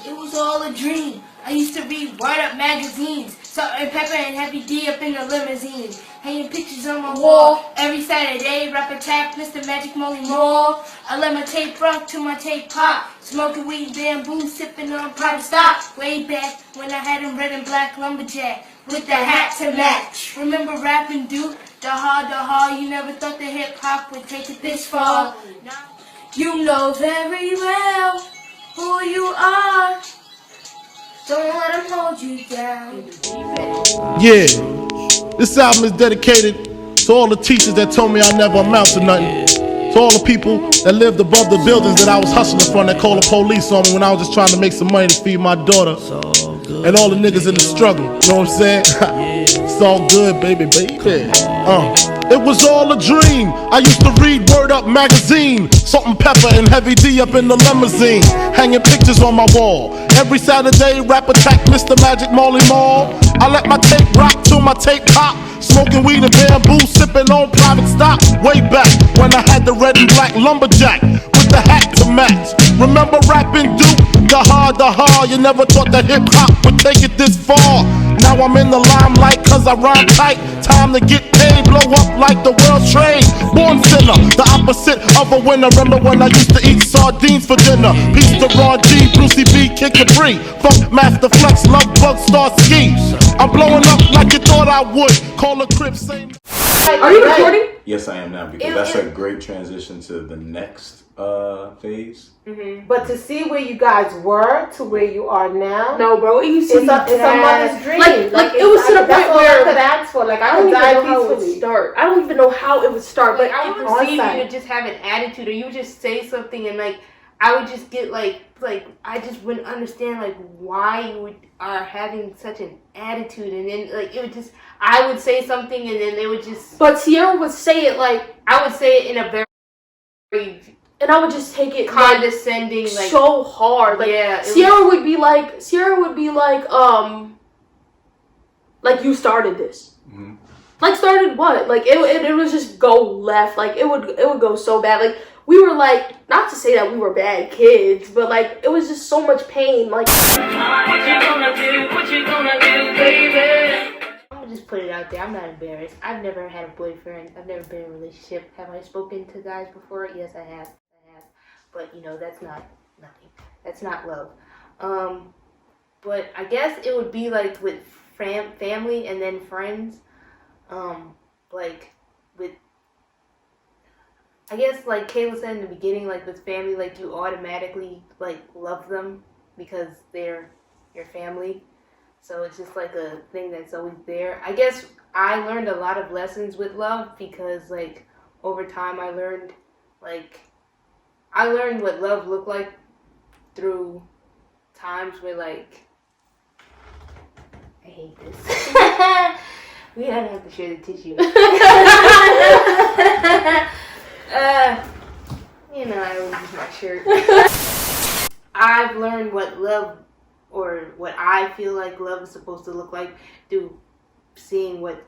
It was all a dream. I used to read Word Up magazines, Salt and Pepper and Heavy D up in the limousine, hanging pictures on my wall. Every Saturday, rap attack, Mr. Magic Molly Mall. I let my tape rock to my tape pop, smoking weed, bamboo, sipping on private stock. Way back when I had a red and black lumberjack with the hat to match. Remember rapping Duke? The hard, you never thought that hip hop would take it this far. You know very well who you are. Don't let them hold you down. Yeah, this album is dedicated to all the teachers that told me I never amount to nothing. To all the people that lived above the buildings that I was hustling from that called the police on me when I was just trying to make some money to feed my daughter. And all the niggas in the struggle, you know what I'm saying? It's all good, baby. It was all a dream. I used to read Word Up magazine, Salt and Pepper and Heavy D up in the limousine, hanging pictures on my wall. Every Saturday, rap attack, Mr. Magic Molly Mall. I let my tape rock till my tape pop, smoking weed and bamboo, sipping on private stock. Way back when I had the red and black lumberjack with the hat to match. Remember rapping Duke? The hard, you never thought that hip hop would take it this far. Now I'm in the limelight cause I rhyme tight. Time to get paid, blow up like the world's trade. Born sinner, the opposite of a winner. Remember when I used to eat sardines for dinner? Peace to Ron G, Brucey B, Kid Capri, Funk Master Flex, Love Bug, Star Ski. I'm blowing up like you thought I would. Call a crib, same. Are you recording? Yes, I am now, because that's a great transition to the next phase. But to see where you guys were to where you are now, No, bro, you see, it's a mother's dream. Like it was to the point where I could ask for. Like I don't would even die know how it would peacefully. start. I don't even know how it would start, but I I would would perceive on you to just have an attitude, or you would just say something, and like I would just get like I just wouldn't understand like why you are having such an attitude, and then like it would just I would say something, and then they would just. But Sierra would say it like, I would say it in a very and I would just take it condescending, like so hard. Like yeah, Sierra would be like, you started this. Mm-hmm. Like started what? Like it would just go left. Like it would go so bad. Like we were like, not to say that we were bad kids, but like it was just so much pain. Like what you gonna do, baby? I'm gonna just put it out there. I'm not embarrassed. I've never had a boyfriend. I've never been in a relationship. Have I spoken to guys before? Yes, I have. But you know, that's not nothing. That's not love. But I guess it would be like with family and then friends. Like with, I guess like Kayla said in the beginning, like with family, like you automatically like love them because they're your family. So it's just like a thing that's always there. I guess I learned a lot of lessons with love because like over time I learned what love looked like through times where like I hate this. We don't have to share the tissue. I always use my shirt. I've learned what love, or what I feel like love is supposed to look like through seeing what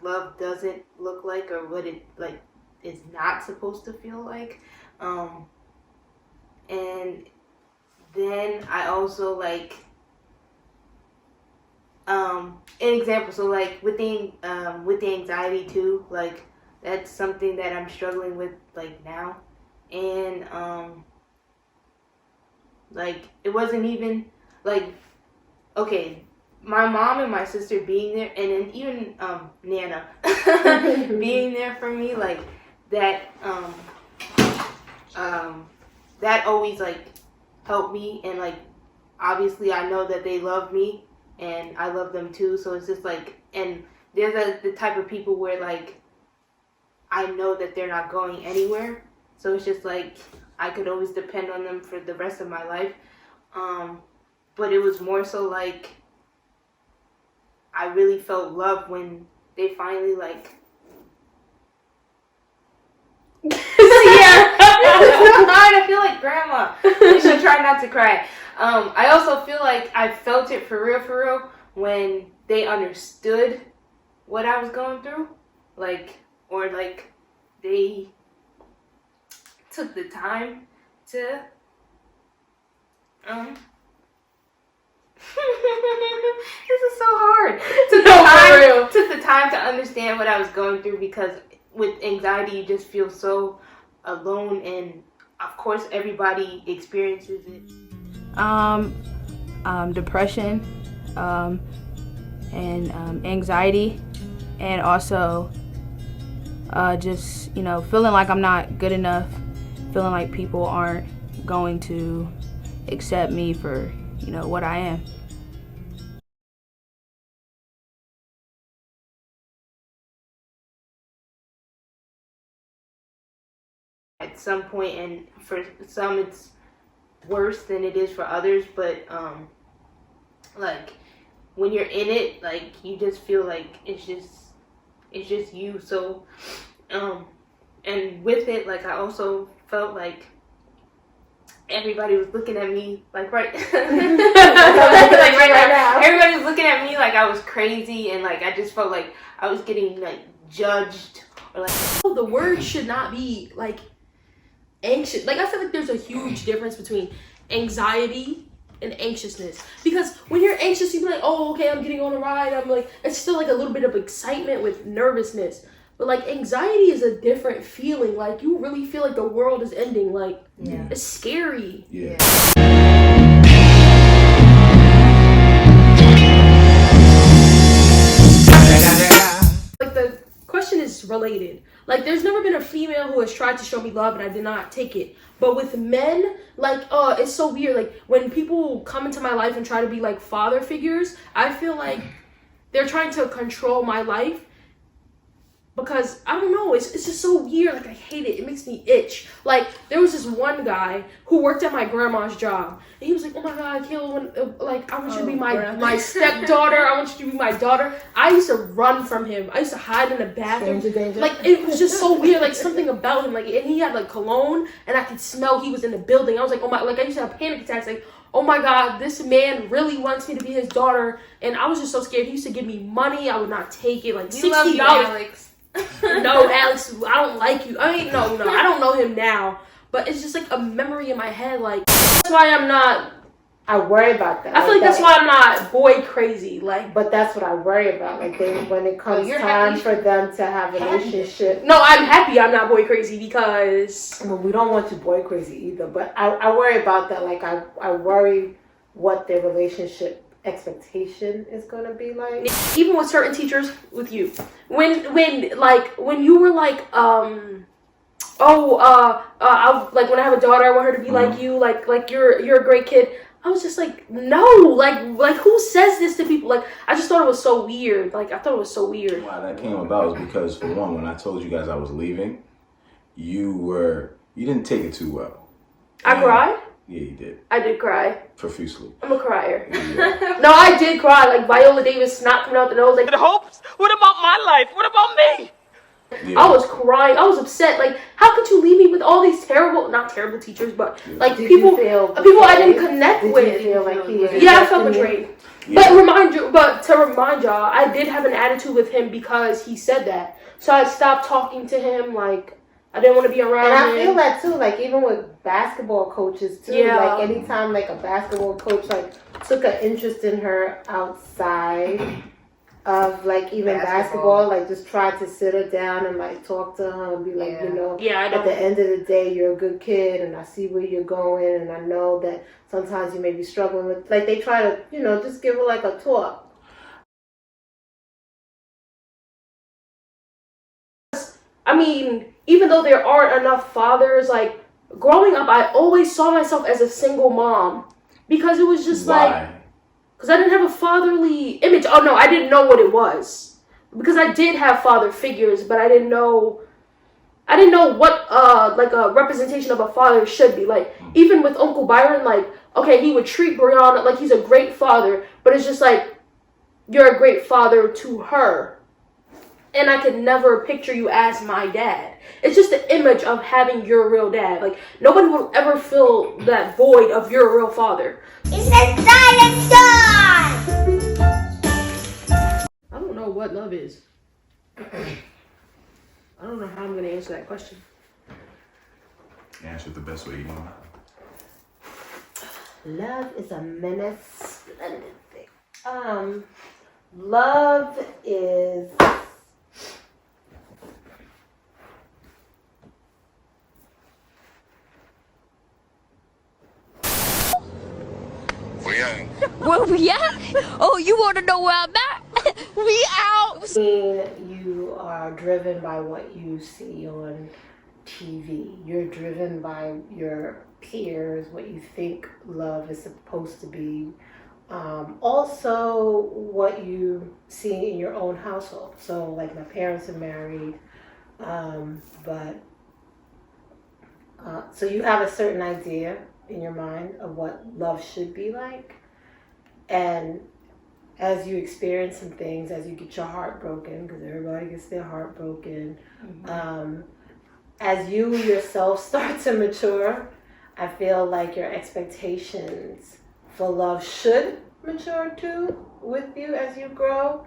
love doesn't look like, or what it like is not supposed to feel like. And then I also like an example, so like with the anxiety too, like that's something that I'm struggling with like now. And like it wasn't even like, okay, my mom and my sister being there, and then even Nana being there for me, like that that always like helped me. And like obviously I know that they love me and I love them too, so it's just like, and they're the type of people where like I know that they're not going anywhere, so it's just like I could always depend on them for the rest of my life. But it was more so like I really felt love when they finally like I feel like grandma. You should try not to cry. I also feel like I felt it for real when they understood what I was going through, like, or like they took the time to this is so hard. Took the time to understand what I was going through, because with anxiety you just feel so alone, and of course everybody experiences it. Depression, and anxiety, and also just, you know, feeling like I'm not good enough, feeling like people aren't going to accept me for, you know, what I am. At some point, and for some it's worse than it is for others, but like when you're in it, like you just feel like it's just you. So and with it, like I also felt like everybody was looking at me like right now. Everybody was looking at me like I was crazy, and like I just felt like I was getting like judged, or like the word should not be like anxious. Like I feel like there's a huge difference between anxiety and anxiousness, because when you're anxious you be like, oh okay, I'm getting on a ride, I'm like, it's still like a little bit of excitement with nervousness. But like anxiety is a different feeling. Like you really feel like the world is ending. Like it's scary. Yeah. Like the question is related. Like there's never been a female who has tried to show me love and I did not take it. But with men, like it's so weird. Like when people come into my life and try to be like father figures, I feel like they're trying to control my life. Because, I don't know, it's just so weird. Like, I hate it. It makes me itch. Like, there was this one guy who worked at my grandma's job. And he was like, oh my God, Kaylah, like, I want you to be my stepdaughter. I want you to be my daughter. I used to run from him. I used to hide in the bathroom. Danger. Like, it was just so weird. Like, something about him. Like, and he had, like, cologne. And I could smell he was in the building. I was like, oh my, like, I used to have panic attacks. Like, oh my God, this man really wants me to be his daughter. And I was just so scared. He used to give me money. I would not take it. Like, $60. love you, Alex. No, Alex, I don't like you. I mean, no, I don't know him now. But it's just like a memory in my head. Like, that's why I'm not. I worry about that. I feel like that's why I'm not boy crazy. Like, but that's what I worry about. Like, when it comes time for them to have a relationship. No, I'm happy I'm not boy crazy, because. Well, we don't want you boy crazy either. But I worry about that. Like, I worry what their relationship expectation is gonna be like. Even with certain teachers, with you, when you were like I like when I have a daughter I want her to be like you, like you're a great kid. I was just like, no, like who says this to people? Like I just thought it was so weird. Like I thought it was so weird. Why that came about was because, for one, when I told you guys I was leaving, you didn't take it too well. I cried. Yeah, you did. I did cry. Profusely. I'm a crier. Yeah. No, I did cry. Like Viola Davis, snot coming out the nose. Like, hopes? What about my life? What about me? Yeah. I was crying. I was upset. Like, how could you leave me with all these not terrible teachers, but like people I didn't connect with. Did you feel like he was I felt betrayed. Yeah. But to remind y'all, I did have an attitude with him because he said that. So I stopped talking to him. Like, I didn't want to be around him. And I feel that too, like even with basketball coaches too. Yeah. Like anytime like a basketball coach like took an interest in her outside of like even basketball, like just tried to sit her down and like talk to her and be like, you know, at the end of the day you're a good kid and I see where you're going and I know that sometimes you may be struggling with, like they try to, you know, just give her like a talk. I mean, even though there aren't enough fathers, like growing up, I always saw myself as a single mom because it was just like, because I didn't have a fatherly image. Oh no, I didn't know what it was because I did have father figures, but I didn't know what like a representation of a father should be. Like even with Uncle Byron, like okay, he would treat Brianna like he's a great father, but it's just like you're a great father to her. And I could never picture you as my dad. It's just the image of having your real dad. Like, nobody will ever fill that void of your real father. It's a dinosaur! I don't know what love is. I don't know how I'm going to answer that question. Answer it the best way you know how. Love is a menace. Splendid thing. Love is. Where we at? Oh, you want to know where I'm at? We out. You are driven by what you see on TV. You're driven by your peers, what you think love is supposed to be. Also, what you see in your own household. So, like, my parents are married, so you have a certain idea in your mind of what love should be like. And as you experience some things, as you get your heart broken, because everybody gets their heart broken, as you yourself start to mature, I feel like your expectations for love should mature too with you as you grow.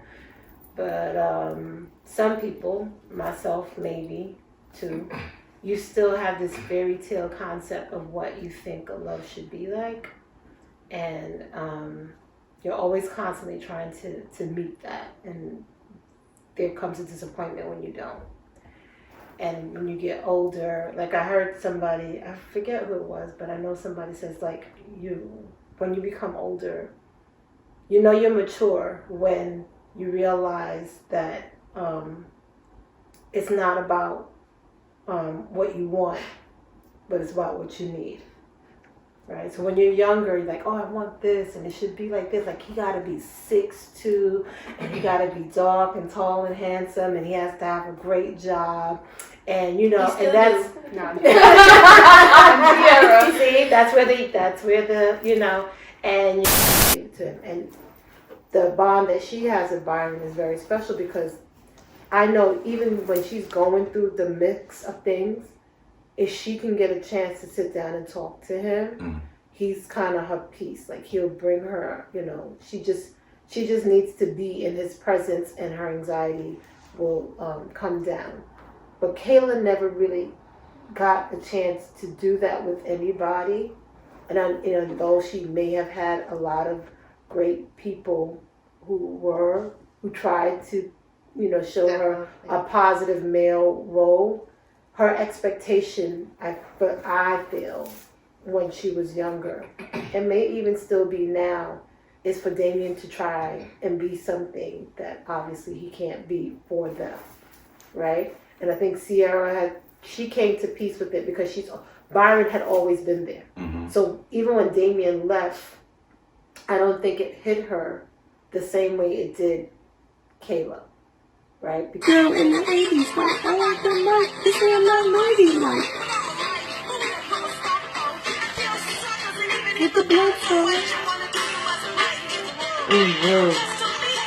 But some people, myself maybe too, you still have this fairy tale concept of what you think a love should be like. And you're always constantly trying to meet that. And there comes a disappointment when you don't. And when you get older, like I heard somebody, I forget who it was, but I know somebody says, like, when you become older, you know you're mature when you realize that it's not about what you want, but it's about what you need. Right? So when you're younger, you're like, oh, I want this, and it should be like this. Like, he got to be 6'2", and he got to be dark and tall and handsome, and he has to have a great job. And, you know, and that's... See, that's where the, you know, and the bond that she has with Byron is very special, because I know even when she's going through the mix of things, if she can get a chance to sit down and talk to him, he's kind of her peace. Like, he'll bring her, you know, she just needs to be in his presence, and her anxiety will come down. But Kaylah never really got a chance to do that with anybody. And though she may have had a lot of great people who tried to, you know, show her a positive male role, her expectation, I feel, when she was younger, and may even still be now, is for Damien to try and be something that obviously he can't be for them, right? And I think Sierra she came to peace with it, because Byron had always been there. So even when Damien left, I don't think it hit her the same way it did Kaylah. Right? Because girl in the 80s, like, I like the mic. This ain't my 90s mic. With the blood flow.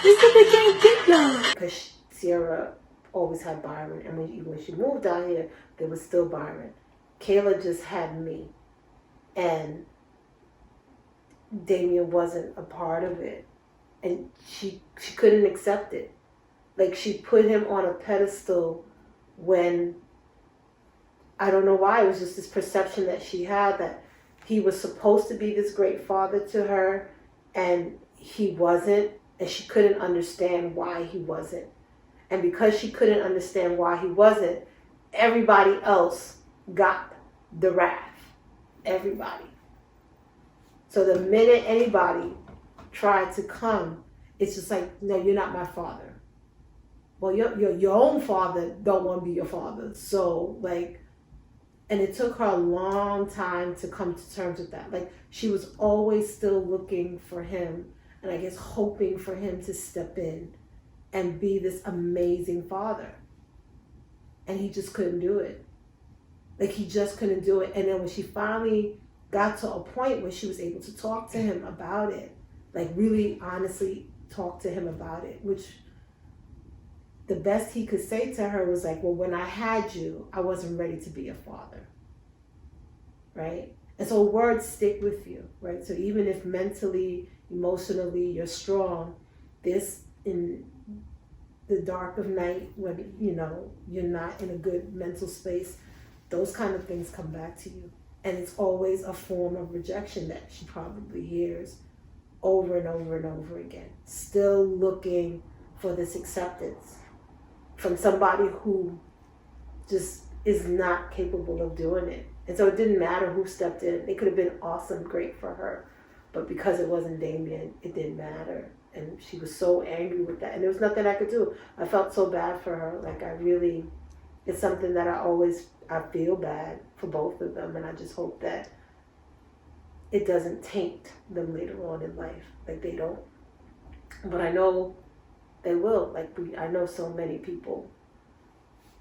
This is the game big love. Because Sierra always had Byron, and when she moved out here, there was still Byron. Kaylah just had me, and Damien wasn't a part of it, and she couldn't accept it. Like, she put him on a pedestal when, I don't know why, it was just this perception that she had that he was supposed to be this great father to her, and he wasn't, and she couldn't understand why he wasn't. And because she couldn't understand why he wasn't, everybody else got the wrath. Everybody. So the minute anybody tried to come, it's just like, no, you're not my father. Well, your own father don't want to be your father. So, like, and it took her a long time to come to terms with that. Like, she was always still looking for him, and I guess hoping for him to step in and be this amazing father. And he just couldn't do it. Like, he just couldn't do it. And then when she finally got to a point where she was able to talk to him about it, like, really honestly talk to him about it, which the best he could say to her was like, well, when I had you, I wasn't ready to be a father, right? And so words stick with you, right? So even if mentally, emotionally, you're strong, there's the dark of night when, you know, you're not in a good mental space, those kind of things come back to you. And it's always a form of rejection that she probably hears over and over and over again. Still looking for this acceptance from somebody who just is not capable of doing it. And so it didn't matter who stepped in. It could have been awesome, great for her. But because it wasn't Damien, it didn't matter. And she was so angry with that. And there was nothing I could do. I felt so bad for her. Like, it's something that I feel bad for both of them. And I just hope that it doesn't taint them later on in life. Like, they don't. But I know they will. Like, I know so many people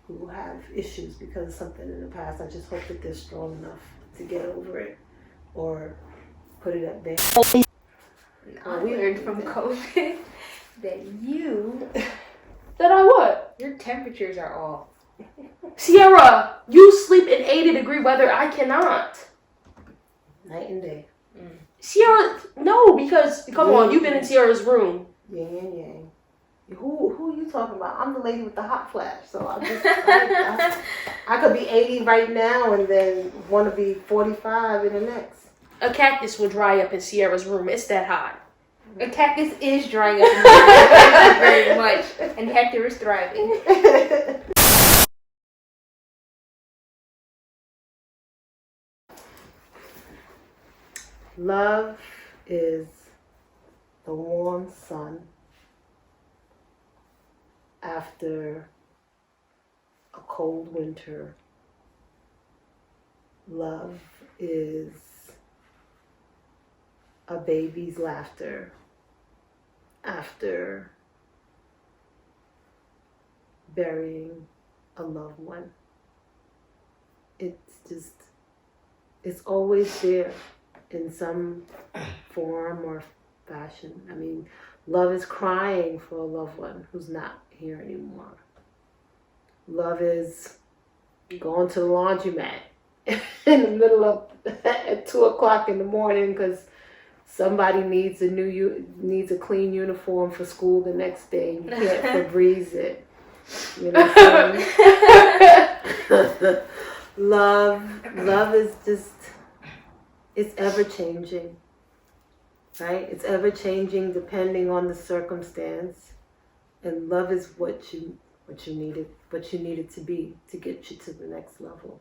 who have issues because of something in the past. I just hope that they're strong enough to get over it or put it up there. I learned from COVID that That I what? your temperatures are off. Sierra, you sleep in 80-degree weather. I cannot. Night and day. Sierra, no, because come on, you've been in Sierra's room. Yin and yang. Who are you talking about? I'm the lady with the hot flash. So I could be 80 right now and then want to be 45 in the next. A cactus will dry up in Sierra's room. It's that hot. A cactus is drying up in my very much, and Hector is thriving. Love is the warm sun after a cold winter. Love is a baby's laughter after burying a loved one. It's always there in some form or fashion. I mean, love is crying for a loved one who's not here anymore. Love is going to the laundromat in the middle of at 2 o'clock in the morning because somebody needs a clean uniform for school the next day. You can't Febreze it. You know what I'm saying? Love is just, it's ever changing, right? It's ever changing depending on the circumstance. And love is what you needed to be to get you to the next level,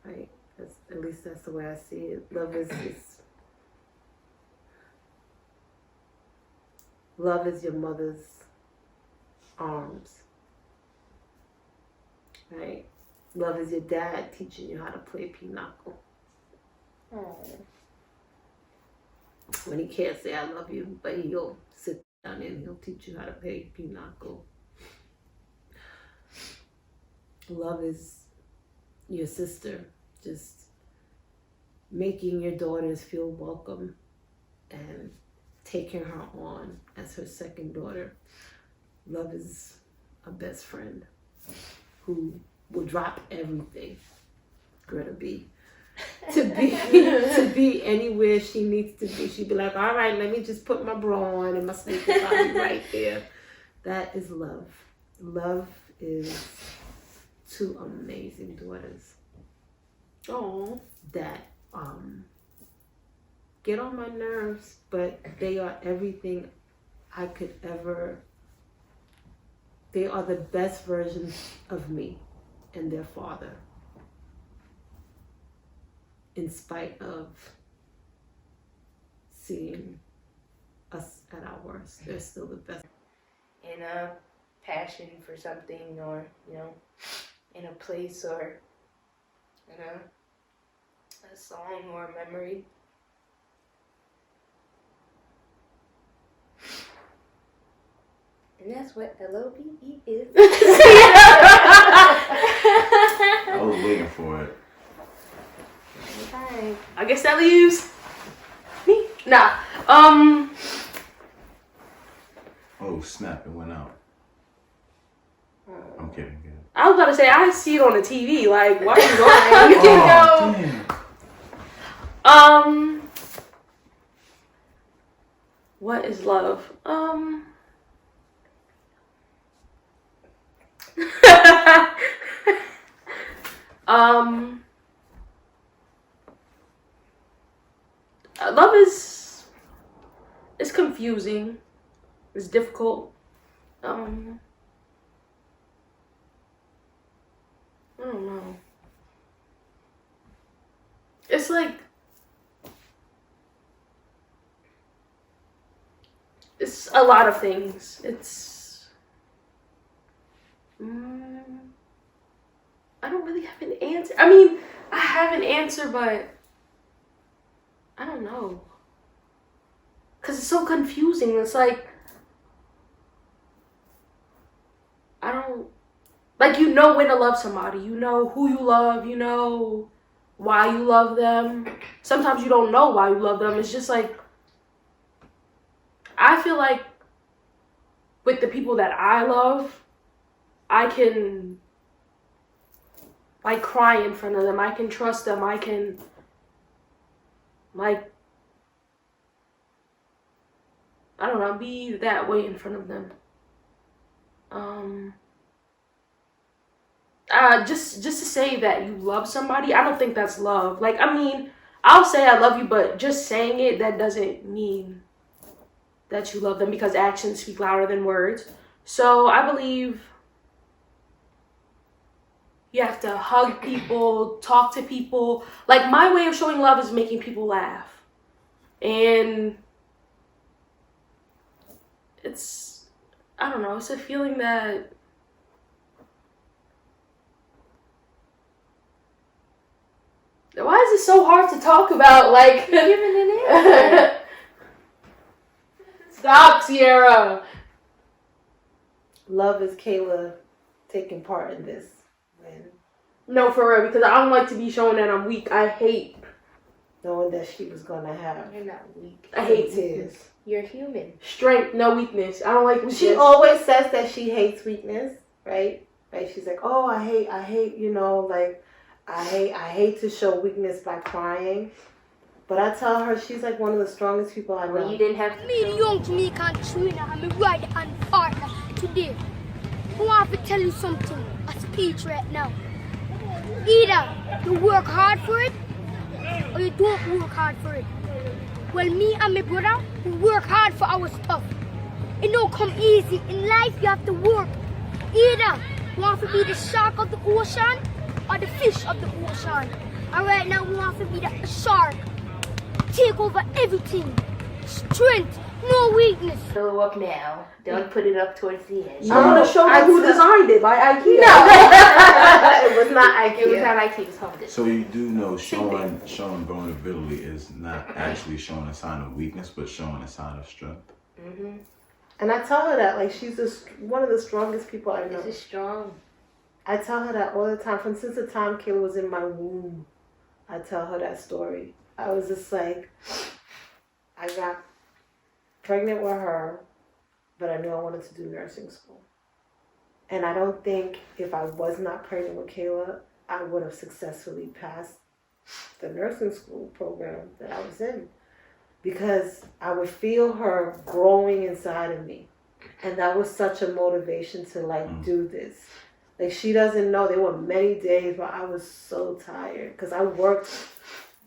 right? At least that's the way I see it. Love is your mother's arms, right? Love is your dad teaching you how to play pinochle. When he can't say I love you, but he'll sit down and he'll teach you how to play pinochle. Love is your sister, just making your daughters feel welcome and taking her on as her second daughter. Love is a best friend who will drop everything, Greta B, to be anywhere she needs to be. She'd be like, all right, let me just put my bra on and my sneakers on right there. That is love. Love is two amazing daughters. Oh, That get on my nerves, but they are everything I could ever. They are the best versions of me and their father. In spite of seeing us at our worst, they're still the best. In a passion for something, or in a place, or a song or a memory. And that's what LOVE is. I was waiting for it. Okay. I guess that leaves me. Nah. Oh snap! It went out. I'm kidding. I was about to say I see it on the TV. Like, why are you going? You can go. Damn. What is love? Love is confusing. It's difficult. I don't know. It's like it's a lot of things. It's I don't really have an answer. I mean, I have an answer, but I don't know. Cause it's so confusing. It's like I don't like, you know when to love somebody. You know who you love. You know why you love them. Sometimes you don't know why you love them. It's just like, I feel like with the people that I love, I can like cry in front of them. I can trust them. I can like, I don't know, be that way in front of them. Just to say that you love somebody, I don't think that's love. Like, I mean, I'll say I love you, but just saying it, that doesn't mean that you love them, because actions speak louder than words. So I believe you have to hug people, talk to people. Like, my way of showing love is making people laugh. And it's, I don't know, it's a feeling that why is it so hard to talk about? Like, You're giving an answer. Stop, Sierra. Love is Kaylah taking part in this. No, for real, because I don't like to be shown that I'm weak. I hate Knowing that she was gonna have You're not weak. I hate tears. You're human. strength, no weakness. I don't like weakness. She always says that she hates weakness, right? Right? She's like, oh, I hate, you know, like, I hate to show weakness by crying. But I tell her she's like one of the strongest people I know. Well, you didn't have to. Me, the young Jamaican trainer, I'm a right hand partner today. I want to tell you something, a speech right now. Either you work hard for it, or you don't work hard for it. Well, me and my brother, we work hard for our stuff. It don't come easy. In life, you have to work. Either you want to be the shark of the ocean, or the fish of the ocean. And right now, we want to be the shark. Take over everything. Strength, no weakness. Fill up now. Don't put it up towards the edge. I want to show them who designed it by IKEA. No. It was not IKEA. It was not IKEA, it was home. So you do know showing vulnerability is not actually showing a sign of weakness, but showing a sign of strength. Mm-hmm. And I tell her that, like, she's one of the strongest people I know. This is strong. I tell her that all the time. Since the time Kaylah was in my womb, I tell her that story. I was just like, I got pregnant with her, but I knew I wanted to do nursing school. And I don't think if I was not pregnant with Kaylah, I would have successfully passed the nursing school program that I was in. Because I would feel her growing inside of me. And that was such a motivation to, like, do this. Like, she doesn't know. There were many days where I was so tired. Because I worked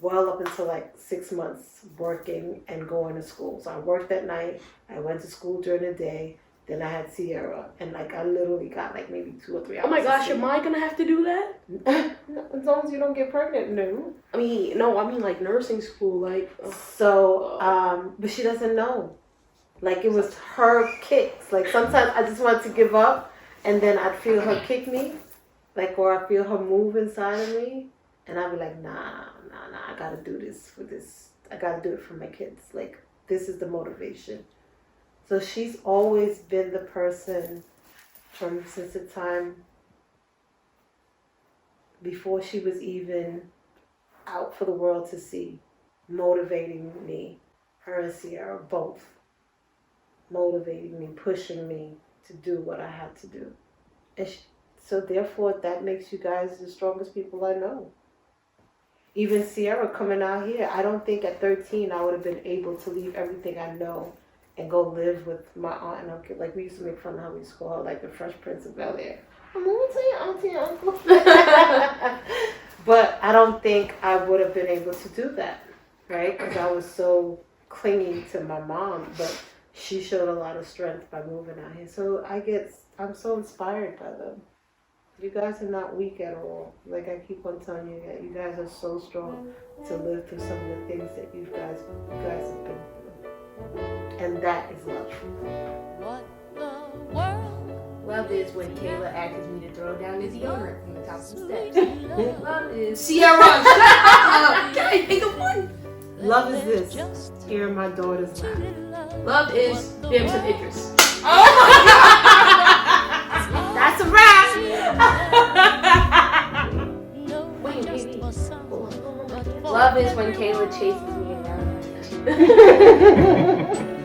well up until, like, 6 months working and going to school. So I worked at night. I went to school during the day. Then I had Sierra. And, like, I literally got, like, maybe 2 or 3 hours. Oh my gosh, am I going to have to do that? As long as you don't get pregnant, no. I mean, no, I mean like nursing school, like. So, but she doesn't know. Like, it was her kicks. Like, sometimes I just wanted to give up, and then I'd feel her kick me, like, or I feel her move inside of me, and I'd be like, nah, I gotta do this for this. I gotta do it for my kids. Like, this is the motivation. So she's always been the person since the time before she was even out for the world to see, motivating me, her and Sierra both, motivating me, pushing me to do what I had to do. And so therefore that makes you guys the strongest people I know. Even Sierra coming out here, I don't think at 13 I would have been able to leave everything I know and go live with my aunt and uncle. Like, we used to make fun of how we used to call her, like, the Fresh Prince of Bel-Air. I'm moving to your auntie and uncle. But I don't think I would have been able to do that, right? Because I was so clinging to my mom, but she showed a lot of strength by moving out here. So I'm so inspired by them. You guys are not weak at all. Like I keep on telling you that you guys are so strong to live through some of the things that you guys have been through. And that is love. Love is when Kaylah asks me to throw down his deodorant from the top of the steps. Love is Sierra, shut up! Can I think of one? Love is this. Hearing my daughter's laugh. Love is Damson Idris. Oh my God! That's a wrap! Wait, baby. Love is when Kaylah chases me around.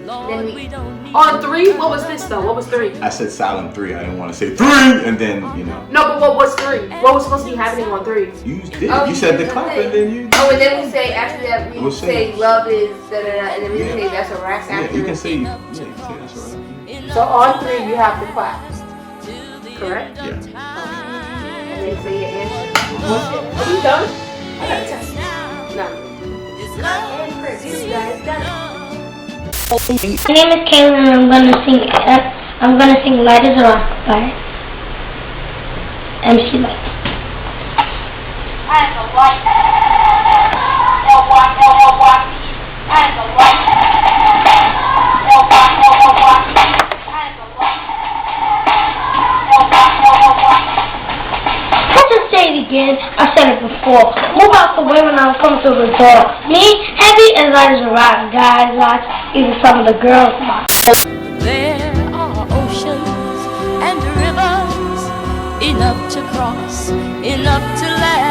Then we On 3, what was this though? What was 3? I said silent 3. I didn't want to say 3, and then No, but what was 3? What was supposed to be happening on 3? you did. You said the clap, and then you. Oh, and then we say after that we We'll say love is da da da, and then we say that's a wrap Yeah, after. you can say that's alright. So on 3, you have to clap. Correct? Yeah. And then say your answer. Are you done? I gotta test. No. And Chris, you guys done it. My name is Kaylah and I'm gonna sing Light as a Rock by MC Light. I'm a light. No one. I'm a light. No one. I'm a light. No one. Let's just say it again. I said it before. Move out the way when I'm coming through the door. Me, heavy and light as a rock. Guys, lots, even some of the girls. There are oceans and rivers enough to cross, enough to last.